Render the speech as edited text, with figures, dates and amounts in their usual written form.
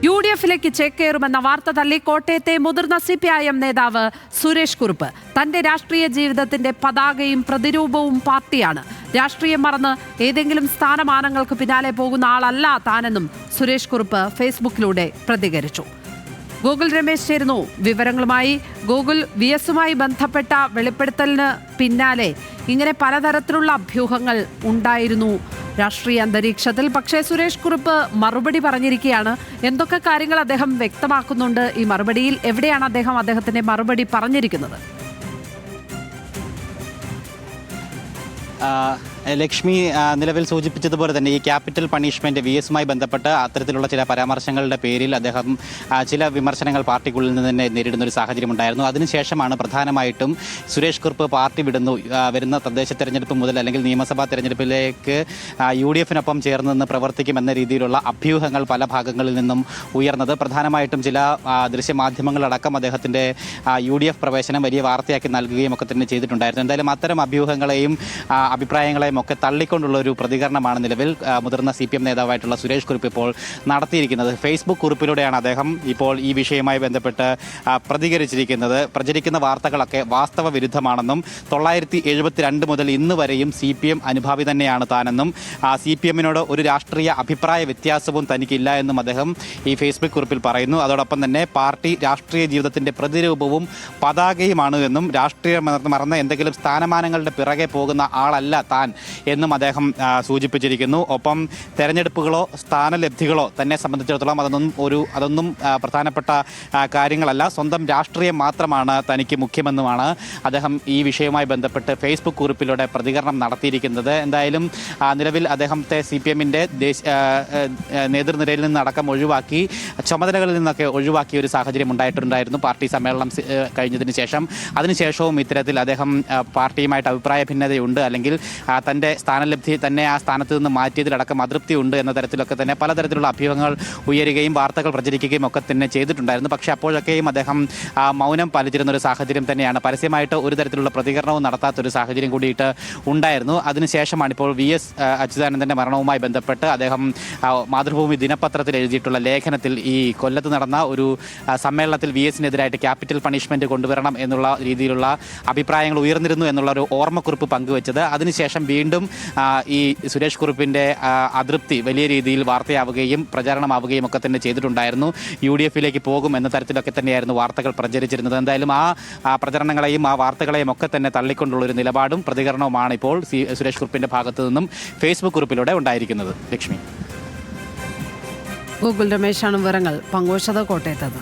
UDF-ലേക്ക് ചേക്കേറുമെന്ന വാർത്ത തള്ളി കോട്ടയത്തെ മുതിർന്ന CPIM നേതാവ് സുരേഷ് കുറുപ്പ്. തന്റെ രാഷ്ട്രീയ ജീവിതത്തിന്റെ പതാകയും പ്രതിരൂപവും പാർട്ടിയാണ്. രാഷ്ട്രീയം മറന്ന് ഏതെങ്കിലും സ്ഥാനമാനങ്ങൾക്ക് പിന്നാലെ പോകുന്ന ആളല്ല താനെന്നും സുരേഷ് കുറുപ്പ് ഫേസ്ബുക്കിലൂടെ പ്രതികരിച്ചു. ഗോകുൽ രമേശ് ചേരുന്നു വിവരങ്ങളുമായി. ഗോകുൽ, VS-യുമായി ബന്ധപ്പെട്ട വെളിപ്പെടുത്തലിന് പിന്നാലെ ഇങ്ങനെ പലതരത്തിലുള്ള അഭ്യൂഹങ്ങൾ ഉണ്ടായിരുന്നു രാഷ്ട്രീയ അന്തരീക്ഷത്തിൽ. പക്ഷേ സുരേഷ് കുറുപ്പ് മറുപടി പറഞ്ഞിരിക്കുകയാണ്. എന്തൊക്കെ കാര്യങ്ങൾ അദ്ദേഹം വ്യക്തമാക്കുന്നുണ്ട് ഈ മറുപടിയിൽ? എവിടെയാണ് അദ്ദേഹത്തിന്റെ മറുപടി പറഞ്ഞിരിക്കുന്നത്? ലക്ഷ്മി നിലവിൽ സൂചിപ്പിച്ചതുപോലെ തന്നെ ഈ ക്യാപിറ്റൽ പണിഷ്മെന്റ് VS-യുമായി ബന്ധപ്പെട്ട് അത്തരത്തിലുള്ള ചില പരാമർശങ്ങളുടെ പേരിൽ അദ്ദേഹം ചില വിമർശനങ്ങൾ പാർട്ടിക്കുള്ളിൽ നിന്ന് തന്നെ നേരിടുന്ന ഒരു സാഹചര്യം ഉണ്ടായിരുന്നു. അതിനുശേഷമാണ് പ്രധാനമായിട്ടും സുരേഷ് കുറുപ്പ് പാർട്ടി വിടുന്നു, വരുന്ന തദ്ദേശ തെരഞ്ഞെടുപ്പ് മുതൽ അല്ലെങ്കിൽ നിയമസഭാ തെരഞ്ഞെടുപ്പിലേക്ക് UDF-നൊപ്പം ചേർന്ന് നിന്ന് പ്രവർത്തിക്കുമെന്ന രീതിയിലുള്ള അഭ്യൂഹങ്ങൾ പല ഭാഗങ്ങളിൽ നിന്നും ഉയർന്നത്. പ്രധാനമായിട്ടും ചില ദൃശ്യമാധ്യമങ്ങളടക്കം അദ്ദേഹത്തിൻ്റെ UDF പ്രവേശനം വലിയ വാർത്തയാക്കി നൽകുകയും ഒക്കെ തന്നെ ചെയ്തിട്ടുണ്ടായിരുന്നു. എന്തായാലും അത്തരം അഭ്യൂഹങ്ങളെയും അഭിപ്രായങ്ങളെയും ഒക്കെ തള്ളിക്കൊണ്ടുള്ള ഒരു പ്രതികരണമാണ് നിലവിൽ മുതിർന്ന CPM നേതാവായിട്ടുള്ള സുരേഷ് കുറുപ്പ് ഇപ്പോൾ നടത്തിയിരിക്കുന്നത്. ഫേസ്ബുക്ക് കുറിപ്പിലൂടെയാണ് അദ്ദേഹം ഇപ്പോൾ ഈ വിഷയവുമായി ബന്ധപ്പെട്ട് പ്രതികരിച്ചിരിക്കുന്നത്. പ്രചരിക്കുന്ന വാർത്തകളൊക്കെ വാസ്തവ വിരുദ്ധമാണെന്നും 972 മുതൽ ഇന്ന് വരെയും CPM അനുഭാവി തന്നെയാണ് താനെന്നും CPM-നോട് ഒരു രാഷ്ട്രീയ അഭിപ്രായ വ്യത്യാസവും തനിക്കില്ല എന്നും അദ്ദേഹം ഈ ഫേസ്ബുക്ക് കുറിപ്പിൽ പറയുന്നു. അതോടൊപ്പം തന്നെ പാർട്ടി രാഷ്ട്രീയ ജീവിതത്തിൻ്റെ പ്രതിരൂപവും പതാകയുമാണ് എന്നും രാഷ്ട്രീയം മറന്ന എന്തെങ്കിലും സ്ഥാനമാനങ്ങളുടെ പിറകെ പോകുന്ന ആളല്ല താൻ എന്നും അദ്ദേഹം സൂചിപ്പിച്ചിരിക്കുന്നു. ഒപ്പം തെരഞ്ഞെടുപ്പുകളോ സ്ഥാനലബ്ധികളോ തന്നെ സംബന്ധിച്ചിടത്തോളം അതൊന്നും പ്രധാനപ്പെട്ട കാര്യങ്ങളല്ല, സ്വന്തം രാഷ്ട്രീയം മാത്രമാണ് തനിക്ക് മുഖ്യമെന്നുമാണ് അദ്ദേഹം ഈ വിഷയവുമായി ബന്ധപ്പെട്ട് ഫേസ്ബുക്ക് കുറിപ്പിലൂടെ പ്രതികരണം നടത്തിയിരിക്കുന്നത്. എന്തായാലും നിലവിൽ അദ്ദേഹത്തെ CPM-ന്റെ നേതൃനിരയിൽ നിന്നടക്കം ഒഴിവാക്കി, ചുമതലകളിൽ നിന്നൊക്കെ ഒഴിവാക്കിയ ഒരു സാഹചര്യം ഉണ്ടായിട്ടുണ്ടായിരുന്നു പാർട്ടി സമ്മേളനം കഴിഞ്ഞതിന് ശേഷം. അതിനുശേഷവും ഇത്തരത്തിൽ അദ്ദേഹം പാർട്ടിയുമായിട്ട് അഭിപ്രായ ഭിന്നതയുണ്ട്, അല്ലെങ്കിൽ തൻ്റെ സ്ഥാനലബ്ധി തന്നെ ആ സ്ഥാനത്ത് നിന്ന് മാറ്റിയതിലടക്കം അതൃപ്തി ഉണ്ട് എന്ന തരത്തിലൊക്കെ തന്നെ പലതരത്തിലുള്ള അഭ്യൂഹങ്ങൾ ഉയരുകയും വാർത്തകൾ പ്രചരിക്കുകയും ഒക്കെ തന്നെ ചെയ്തിട്ടുണ്ടായിരുന്നു. പക്ഷേ അപ്പോഴൊക്കെയും അദ്ദേഹം മൗനം പാലിച്ചിരുന്ന ഒരു സാഹചര്യം തന്നെയാണ്. പരസ്യമായിട്ട് ഒരു തരത്തിലുള്ള പ്രതികരണവും നടത്താത്തൊരു സാഹചര്യം കൂടിയിട്ട് ഉണ്ടായിരുന്നു. അതിനുശേഷമാണ് ഇപ്പോൾ VS അച്യുതാനന്ദൻ്റെ മരണവുമായി ബന്ധപ്പെട്ട് അദ്ദേഹം മാതൃഭൂമി ദിനപത്രത്തിൽ എഴുതിയിട്ടുള്ള ലേഖനത്തിൽ ഈ കൊല്ലത്ത് നടന്ന ഒരു സമ്മേളനത്തിൽ VS-നെതിരായിട്ട് ക്യാപിറ്റൽ പണിഷ്മെന്റ് കൊണ്ടുവരണം എന്നുള്ള രീതിയിലുള്ള അഭിപ്രായങ്ങൾ ഉയർന്നിരുന്നു എന്നുള്ള ഒരു ഓർമ്മക്കുറിപ്പ് പങ്കുവച്ചത്. അതിനുശേഷം വീണ്ടും ഈ സുരേഷ് കുറുപ്പിൻ്റെ അതൃപ്തി വലിയ രീതിയിൽ വാർത്തയാവുകയും പ്രചാരണമാവുകയും ഒക്കെ തന്നെ ചെയ്തിട്ടുണ്ടായിരുന്നു. UDF-ലേക്ക് പോകും എന്ന തരത്തിലൊക്കെ തന്നെയായിരുന്നു വാർത്തകൾ പ്രചരിച്ചിരുന്നത്. എന്തായാലും ആ പ്രചരണങ്ങളെയും ആ വാർത്തകളെയും ഒക്കെ തന്നെ തള്ളിക്കൊണ്ടുള്ളൊരു നിലപാടും പ്രതികരണവുമാണ് ഇപ്പോൾ സുരേഷ് കുറുപ്പിൻ്റെ ഭാഗത്തു നിന്നും ഫേസ്ബുക്ക് കുറിപ്പിലൂടെ ഉണ്ടായിരിക്കുന്നത്. ലക്ഷ്മി. ഗോകുൽ രമേശാണ് വിവരങ്ങൾ പങ്കുവച്ചത് കോട്ടയത്ത്.